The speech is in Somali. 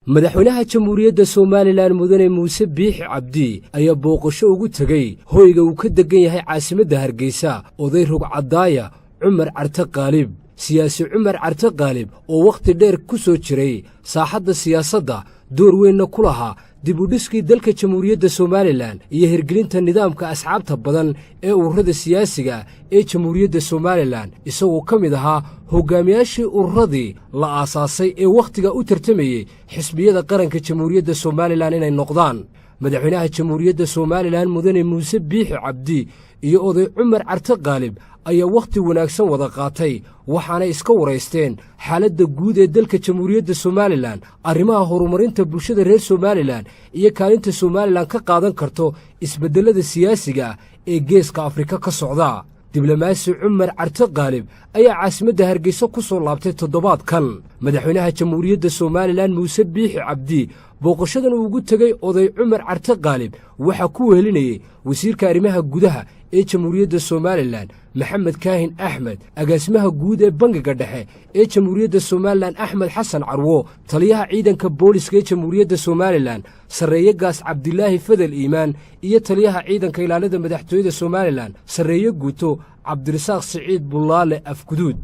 madaxweynaha jamhuuriyadda Soomaaliland mudane Muuse Biixi Cabdi ayaa booqasho ugu tagay hoyga uu ka degan yahay caasimadda Hargeysa oday rugcadaaya Cumar Carte Qaalib siyaasi Cumar Carte Qaalib oo waqti dheer ku soo jiray saaxadda siyaasadda door weyn ku lahaa dib u dhiskii dalka jamhuuriyadda Soomaaliland iyo hirgelinta nidaamka asxaabta badan ee ururada siyaasiga ee jamhuuriyadda Soomaaliland isagoo ka mid ahaa hogaamiyaashii ururadii la aasaasay ee waqtiga u tartamayay xisbiyada qaranka jamhuuriyadda Soomaaliland inay noqdaan madaxweynaha jamhuuriyadda Soomaaliland mudane Muuse Biixi Cabdi iyo oday Cumar Carte Qaalib ayaa waqti wanaagsan wada qaatay waxaana iska wareysteen xaaladda guud ee dalka jamhuuriyadda Soomaaliland arrimaha horumarinta bulshada reer Soomaaliland iyo kaalinta Soomaaliland ka qaadan karto isbedelada siyaasiga ee geeska Afrika ka socda diblomaasi Cumar Carte Qaalib ayaa caasimadda Hargeysa ku soo laabtay toddobaadkan madaxweynaha jamhuuriyadda Soomaaliland Muuse Biixi Cabdi booqashadan uu ugu tagay oday Cumar Carte Qaalib waxa ku wehelinayay wasiirka arrimaha gudaha ee jamhuuriyadda Soomaaliland Maxamed Kaahin Axmed agaasimaha guud ee bangiga dhexe ee jamhuuriyadda Soomaaliland Axmed Xasan Carwo taliyaha ciidanka booliska ee jamhuuriyadda Soomaaliland sareeye gaas Cabdilaahi Fadal Iimaan iyo taliyaha ciidanka ilaalada madaxtooyada Soomaaliland sareeye guuto Cabdirasaaq Siciid Bulaale Afguduud